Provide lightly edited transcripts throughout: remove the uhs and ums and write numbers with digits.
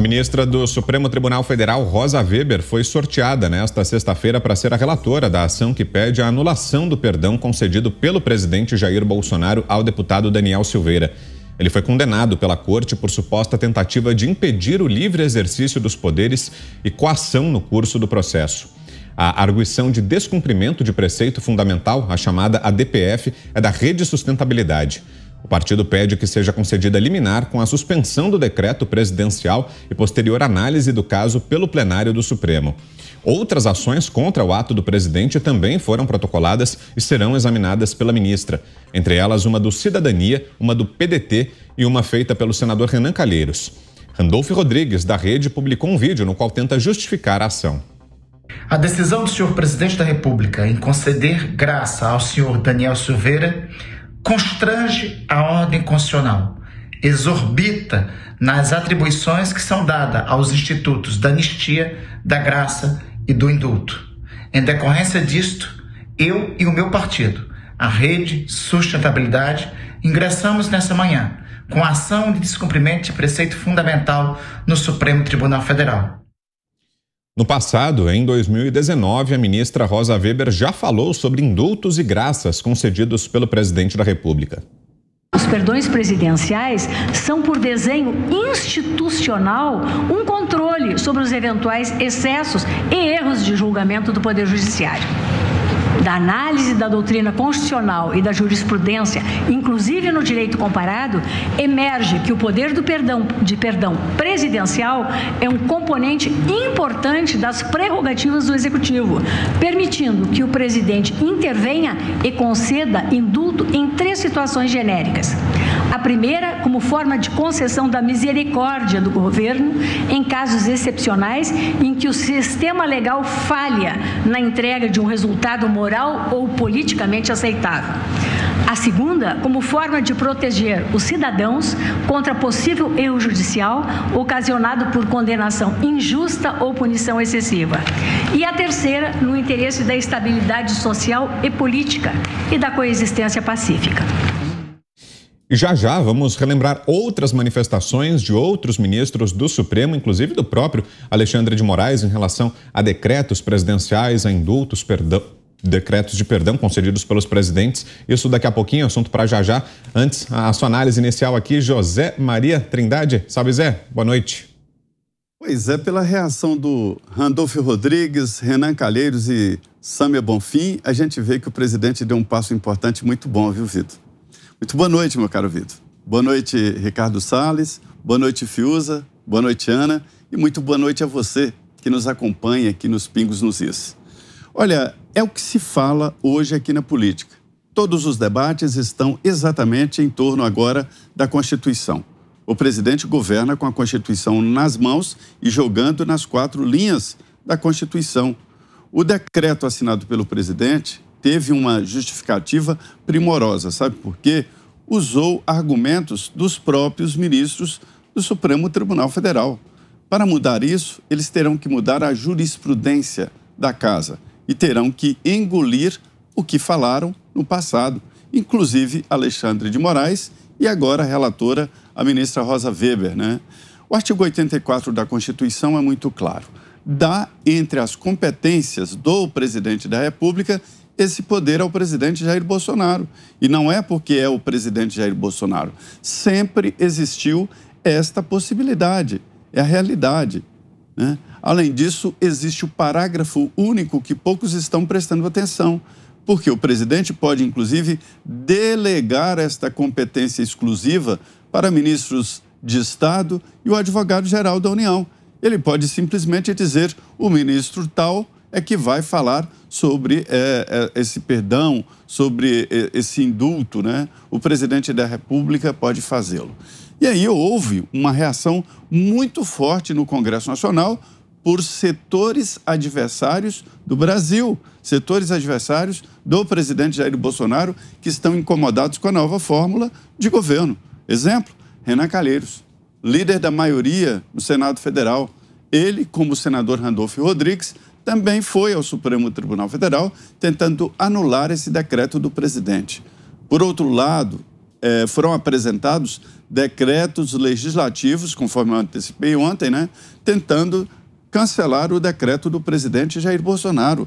ministra do Supremo Tribunal Federal, Rosa Weber, foi sorteada nesta sexta-feira para ser a relatora da ação que pede a anulação do perdão concedido pelo presidente Jair Bolsonaro ao deputado Daniel Silveira. Ele foi condenado pela corte por suposta tentativa de impedir o livre exercício dos poderes e coação no curso do processo. A arguição de descumprimento de preceito fundamental, a chamada ADPF, é da Rede Sustentabilidade. O partido pede que seja concedida liminar com a suspensão do decreto presidencial e posterior análise do caso pelo plenário do Supremo. Outras ações contra o ato do presidente também foram protocoladas e serão examinadas pela ministra. Entre elas, uma do Cidadania, uma do PDT e uma feita pelo senador Renan Calheiros. Randolfo Rodrigues, da Rede, publicou um vídeo no qual tenta justificar a ação. A decisão do senhor presidente da República em conceder graça ao senhor Daniel Silveira constrange a ordem constitucional, exorbita nas atribuições que são dadas aos institutos da anistia, da graça e do indulto. Em decorrência disto, eu e o meu partido, a Rede Sustentabilidade, ingressamos nessa manhã com a ação de descumprimento de preceito fundamental no Supremo Tribunal Federal. No passado, em 2019, a ministra Rosa Weber já falou sobre indultos e graças concedidos pelo presidente da República. Os perdões presidenciais são, por desenho institucional, um controle sobre os eventuais excessos e erros de julgamento do Poder Judiciário. Da análise da doutrina constitucional e da jurisprudência, inclusive no direito comparado, emerge que o poder de perdão presidencial é um componente importante das prerrogativas do Executivo, permitindo que o presidente intervenha e conceda indulto em 3 situações genéricas. A primeira, como forma de concessão da misericórdia do governo em casos excepcionais em que o sistema legal falha na entrega de um resultado moral ou politicamente aceitável. A segunda, como forma de proteger os cidadãos contra possível erro judicial ocasionado por condenação injusta ou punição excessiva. E a terceira, no interesse da estabilidade social e política e da coexistência pacífica. E já vamos relembrar outras manifestações de outros ministros do Supremo, inclusive do próprio Alexandre de Moraes, em relação a decretos presidenciais, a indultos, decretos de perdão concedidos pelos presidentes. Isso daqui a pouquinho, assunto para já. Antes, a sua análise inicial aqui, José Maria Trindade. Salve, Zé. Boa noite. Pois é, pela reação do Randolfo Rodrigues, Renan Calheiros e Sâmia Bonfim, a gente vê que o presidente deu um passo importante muito bom, viu, Vitor? Muito boa noite, meu caro Vitor. Boa noite, Ricardo Salles. Boa noite, Fiuza. Boa noite, Ana. E muito boa noite a você que nos acompanha aqui nos Pingos nos Is. Olha, é o que se fala hoje aqui na política. Todos os debates estão exatamente em torno agora da Constituição. O presidente governa com a Constituição nas mãos e jogando nas 4 linhas da Constituição. O decreto assinado pelo presidente teve uma justificativa primorosa, sabe por quê? Usou argumentos dos próprios ministros do Supremo Tribunal Federal. Para mudar isso, eles terão que mudar a jurisprudência da casa e terão que engolir o que falaram no passado, inclusive Alexandre de Moraes e agora a relatora, a ministra Rosa Weber, né? O artigo 84 da Constituição é muito claro. Dá entre as competências do presidente da República esse poder ao presidente Jair Bolsonaro. E não é porque é o presidente Jair Bolsonaro. Sempre existiu esta possibilidade. É a realidade, né? Além disso, existe o parágrafo único que poucos estão prestando atenção, porque o presidente pode, inclusive, delegar esta competência exclusiva para ministros de Estado e o advogado-geral da União. Ele pode simplesmente dizer, o ministro tal é que vai falar sobre esse perdão, sobre esse indulto, né? O presidente da República pode fazê-lo. E aí houve uma reação muito forte no Congresso Nacional por setores adversários do Brasil, setores adversários do presidente Jair Bolsonaro, que estão incomodados com a nova fórmula de governo. Exemplo, Renan Calheiros, líder da maioria no Senado Federal. Ele, como o senador Randolfo Rodrigues, também foi ao Supremo Tribunal Federal tentando anular esse decreto do presidente. Por outro lado, foram apresentados decretos legislativos, conforme eu antecipei ontem, né, tentando cancelar o decreto do presidente Jair Bolsonaro.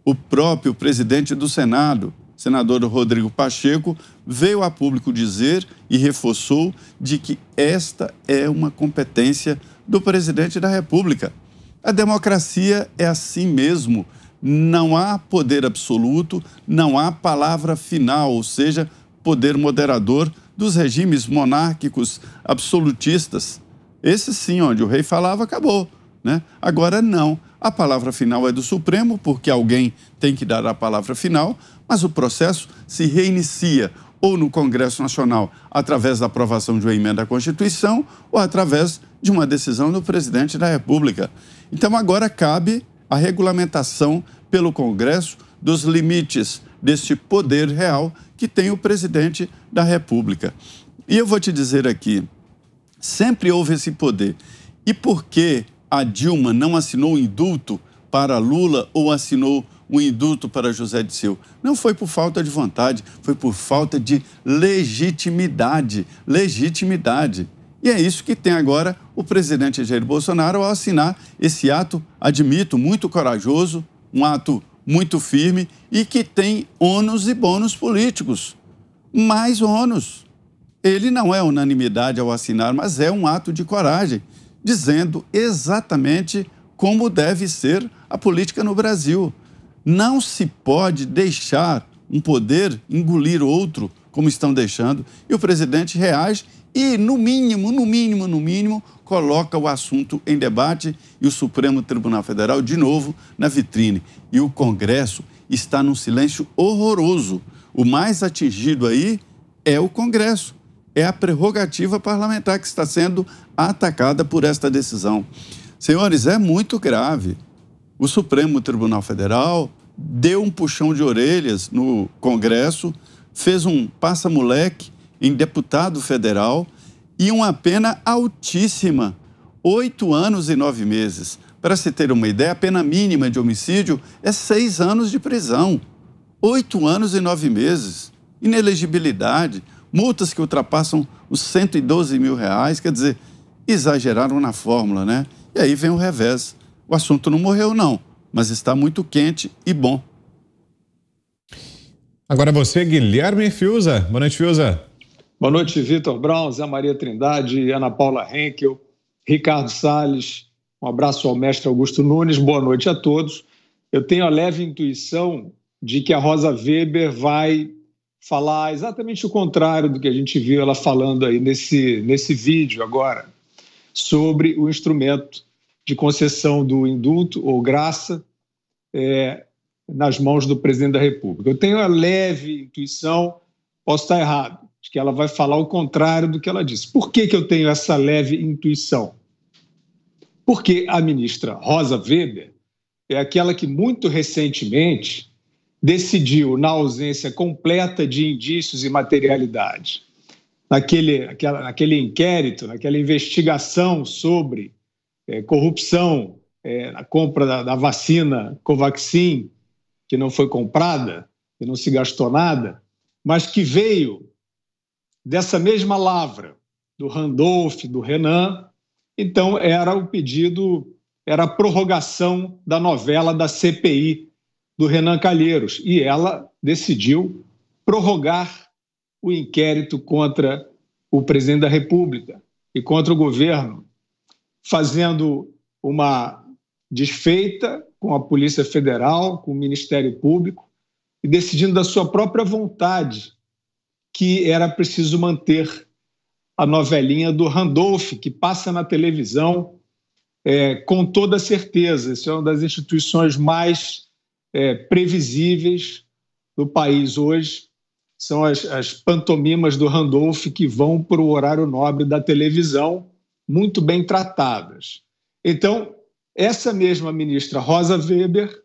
O próprio presidente do Senado, senador Rodrigo Pacheco, veio a público dizer e reforçou de que esta é uma competência do presidente da República. A democracia é assim mesmo. Não há poder absoluto, não há palavra final, ou seja, poder moderador dos regimes monárquicos absolutistas. Esse sim, onde o rei falava, acabou, né? Agora não. A palavra final é do Supremo, porque alguém tem que dar a palavra final, mas o processo se reinicia ou no Congresso Nacional através da aprovação de uma emenda à Constituição ou através de uma decisão do presidente da República. Então agora cabe a regulamentação pelo Congresso dos limites deste poder real que tem o presidente da República. E eu vou te dizer aqui, sempre houve esse poder. E por que a Dilma não assinou o indulto para Lula ou assinou o indulto para José Dirceu? Não foi por falta de vontade, foi por falta de legitimidade. Legitimidade. E é isso que tem agora o presidente Jair Bolsonaro ao assinar esse ato, admito, muito corajoso, um ato muito firme e que tem ônus e bônus políticos. Mais ônus. Ele não é unanimidade ao assinar, mas é um ato de coragem, dizendo exatamente como deve ser a política no Brasil. Não se pode deixar um poder engolir outro, como estão deixando, e o presidente reage e, no mínimo, coloca o assunto em debate e o Supremo Tribunal Federal, de novo, na vitrine. E o Congresso está num silêncio horroroso. O mais atingido aí é o Congresso. É a prerrogativa parlamentar que está sendo atacada por esta decisão. Senhores, é muito grave. O Supremo Tribunal Federal deu um puxão de orelhas no Congresso, fez um passa-moleque em deputado federal e uma pena altíssima, 8 anos e 9 meses. Para se ter uma ideia, a pena mínima de homicídio é 6 anos de prisão. 8 anos e 9 meses. Inelegibilidade, multas que ultrapassam os 112 mil reais, quer dizer, exageraram na fórmula, né? E aí vem o revés. O assunto não morreu, não, mas está muito quente e bom. Agora você, Guilherme Fiuza. Boa noite, Fiuza. Boa noite, Vitor Brown, Zé Maria Trindade, Ana Paula Henkel, Ricardo Salles. Um abraço ao mestre Augusto Nunes. Boa noite a todos. Eu tenho a leve intuição de que a Rosa Weber vai falar exatamente o contrário do que a gente viu ela falando aí nesse vídeo agora, sobre o instrumento de concessão do indulto ou graça nas mãos do presidente da República. Eu tenho a leve intuição, posso estar errado, de que ela vai falar o contrário do que ela disse. Por que eu tenho essa leve intuição? Porque a ministra Rosa Weber é aquela que muito recentemente decidiu, na ausência completa de indícios e materialidade, naquele inquérito, naquela investigação sobre corrupção na compra da vacina Covaxin, que não foi comprada, que não se gastou nada, mas que veio dessa mesma lavra, do Randolph, do Renan. Então, era o pedido, era a prorrogação da novela da CPI do Renan Calheiros, e ela decidiu prorrogar o inquérito contra o presidente da República e contra o governo, fazendo uma desfeita com a Polícia Federal, com o Ministério Público, e decidindo da sua própria vontade que era preciso manter a novelinha do Randolph, que passa na televisão com toda certeza. Isso é uma das instituições mais previsíveis do país hoje. São as pantomimas do Randolph que vão para o horário nobre da televisão, muito bem tratadas. Então, essa mesma ministra Rosa Weber,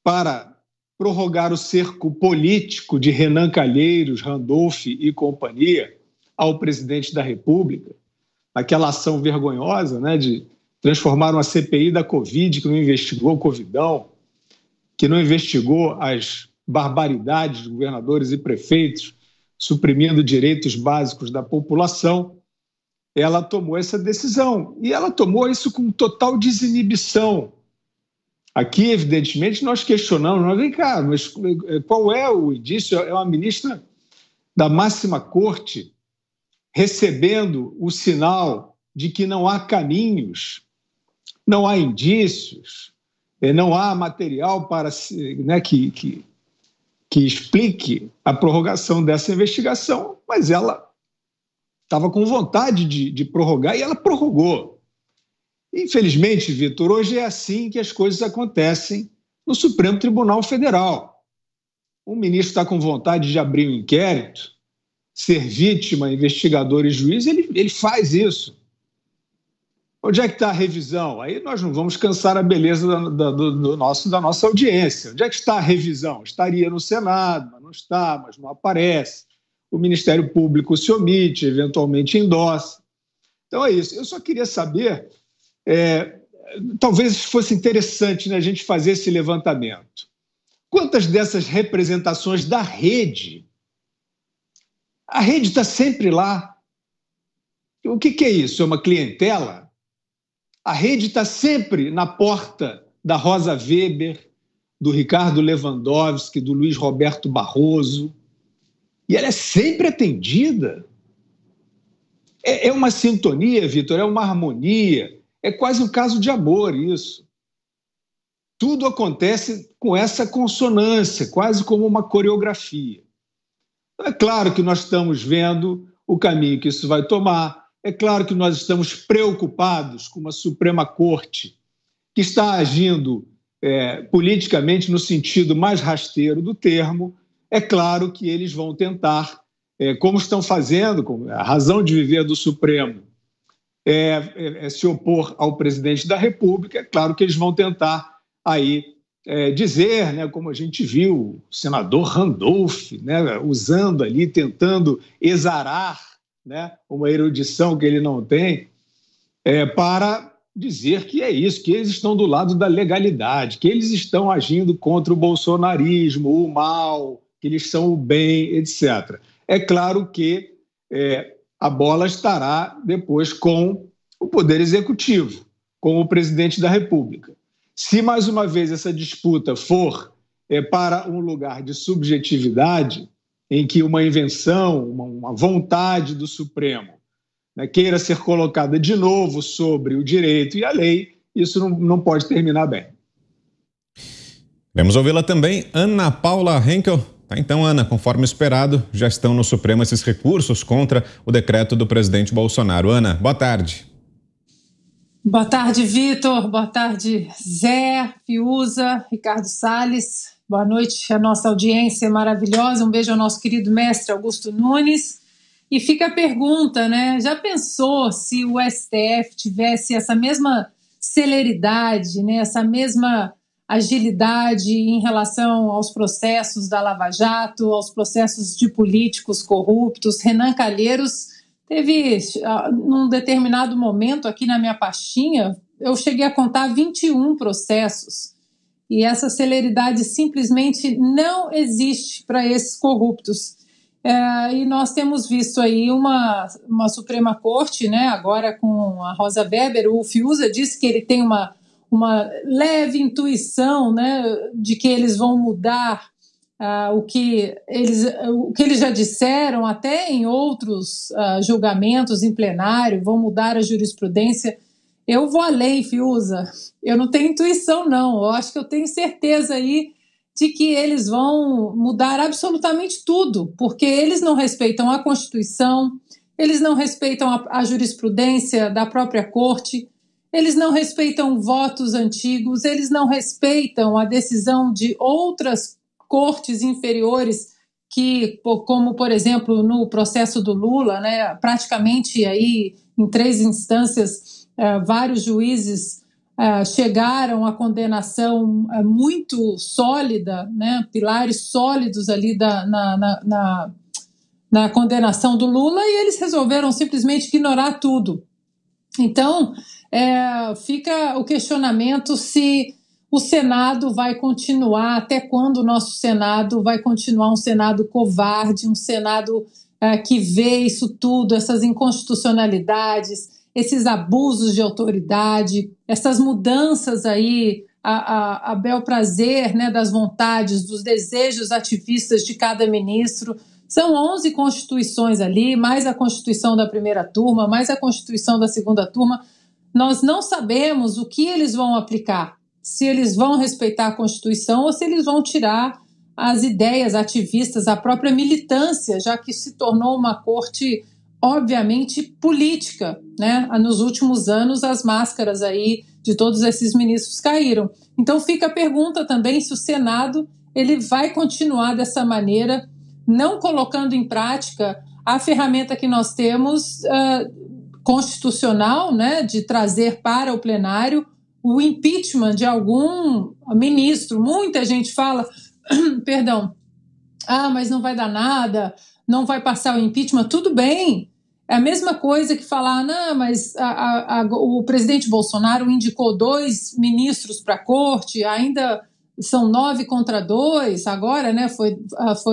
para prorrogar o cerco político de Renan Calheiros, Randolph e companhia ao presidente da República, aquela ação vergonhosa, né, de transformar uma CPI da Covid, que não investigou o Covidão, que não investigou as barbaridades de governadores e prefeitos suprimindo direitos básicos da população, ela tomou essa decisão. E ela tomou isso com total desinibição. Aqui, evidentemente, nós questionamos, mas vem cá, mas qual é o indício? É uma ministra da máxima corte recebendo o sinal de que não há caminhos, não há indícios, não há material para que explique a prorrogação dessa investigação, mas ela estava com vontade de prorrogar e ela prorrogou. Infelizmente, Vitor, hoje é assim que as coisas acontecem no Supremo Tribunal Federal. O ministro está com vontade de abrir um inquérito, ser vítima, investigador e juiz, ele faz isso. Onde é que está a revisão? Aí nós não vamos cansar a beleza da nossa audiência. Onde é que está a revisão? Estaria no Senado, mas não está, mas não aparece. O Ministério Público se omite, eventualmente endossa. Então é isso. Eu só queria saber, talvez fosse interessante, né, a gente fazer esse levantamento. Quantas dessas representações da rede? A rede está sempre lá. O que é isso? É uma clientela? A rede está sempre na porta da Rosa Weber, do Ricardo Lewandowski, do Luiz Roberto Barroso, e ela é sempre atendida. É uma sintonia, Vitor, é uma harmonia, é quase um caso de amor isso. Tudo acontece com essa consonância, quase como uma coreografia. É claro que nós estamos vendo o caminho que isso vai tomar. É claro que nós estamos preocupados com uma Suprema Corte que está agindo politicamente no sentido mais rasteiro do termo. É claro que eles vão tentar, como estão fazendo, a razão de viver do Supremo é se opor ao presidente da República. É claro que eles vão tentar aí dizer, né, como a gente viu o senador Randolph, né, usando ali, tentando exarar, né, uma erudição que ele não tem, para dizer que é isso, que eles estão do lado da legalidade, que eles estão agindo contra o bolsonarismo, o mal, que eles são o bem, etc. É claro que a bola estará depois com o Poder Executivo, com o presidente da República. Se, mais uma vez, essa disputa for para um lugar de subjetividade, em que uma invenção, uma vontade do Supremo, né, queira ser colocada de novo sobre o direito e a lei, isso não pode terminar bem. Vamos ouvi-la também, Ana Paula Henkel. Tá, então, Ana, conforme esperado, já estão no Supremo esses recursos contra o decreto do presidente Bolsonaro. Ana, boa tarde. Boa tarde, Vitor. Boa tarde, Zé, Fiuza, Ricardo Salles. Boa noite à nossa audiência maravilhosa. Um beijo ao nosso querido mestre Augusto Nunes. E fica a pergunta, né? Já pensou se o STF tivesse essa mesma celeridade, né? Essa mesma agilidade em relação aos processos da Lava Jato, aos processos de políticos corruptos? Renan Calheiros teve, num determinado momento aqui na minha pastinha, eu cheguei a contar 21 processos. E essa celeridade simplesmente não existe para esses corruptos. E nós temos visto aí uma Suprema Corte, né, agora com a Rosa Weber. O Fiuza disse que ele tem uma leve intuição, né, de que eles vão mudar o que eles já disseram, até em outros julgamentos em plenário, vão mudar a jurisprudência. Eu vou além, Fiuza. Eu não tenho intuição, não. Eu acho que eu tenho certeza aí de que eles vão mudar absolutamente tudo, porque eles não respeitam a Constituição, eles não respeitam a jurisprudência da própria Corte, eles não respeitam votos antigos, eles não respeitam a decisão de outras cortes inferiores, como, por exemplo, no processo do Lula, né, praticamente aí, em 3 instâncias, vários juízes chegaram à condenação muito sólida, né, pilares sólidos ali na condenação do Lula, e eles resolveram simplesmente ignorar tudo. Então, fica o questionamento se o Senado vai continuar, até quando o nosso Senado vai continuar um Senado covarde, um Senado que vê isso tudo, essas inconstitucionalidades, esses abusos de autoridade, essas mudanças aí a bel prazer, né, das vontades, dos desejos ativistas de cada ministro. São 11 constituições ali, mais a Constituição da primeira turma, mais a Constituição da segunda turma. Nós não sabemos o que eles vão aplicar, se eles vão respeitar a Constituição ou se eles vão tirar as ideias ativistas, a própria militância, já que se tornou uma corte, obviamente, política, né? Nos últimos anos, as máscaras aí de todos esses ministros caíram. Então fica a pergunta também se o Senado ele vai continuar dessa maneira, não colocando em prática a ferramenta que nós temos constitucional, né, de trazer para o plenário o impeachment de algum ministro. Muita gente fala, perdão, mas não vai dar nada, não vai passar o impeachment. Tudo bem, é a mesma coisa que falar, não, mas o presidente Bolsonaro indicou 2 ministros para a corte, ainda são 9 contra 2, agora, né, foi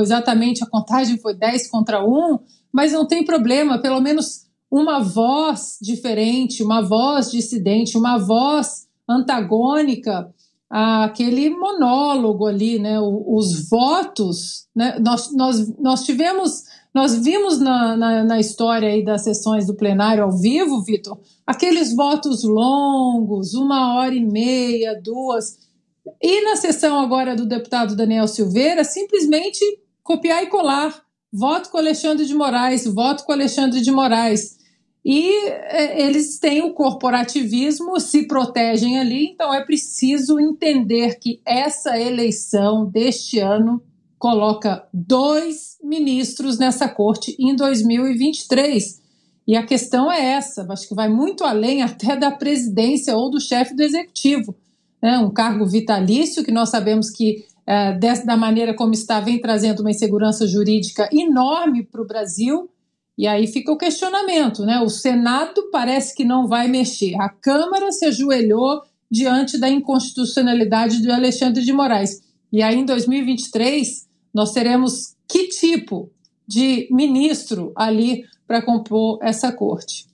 exatamente, a contagem foi 10 contra 1, mas não tem problema, pelo menos uma voz diferente, uma voz dissidente, uma voz antagônica àquele monólogo ali, né, os votos, né, nós vimos na história aí das sessões do plenário ao vivo, Vitor, aqueles votos longos, 1h30, 2, e na sessão agora do deputado Daniel Silveira, simplesmente copiar e colar, voto com Alexandre de Moraes, voto com Alexandre de Moraes. E eles têm o corporativismo, se protegem ali, então é preciso entender que essa eleição deste ano coloca 2 ministros nessa corte em 2023. E a questão é essa, acho que vai muito além até da presidência ou do chefe do executivo, né? Um cargo vitalício que nós sabemos que, da maneira como está, vem trazendo uma insegurança jurídica enorme para o Brasil. E aí fica o questionamento, né? O Senado parece que não vai mexer. A Câmara se ajoelhou diante da inconstitucionalidade do Alexandre de Moraes. E aí, em 2023, nós teremos que tipo de ministro ali para compor essa corte?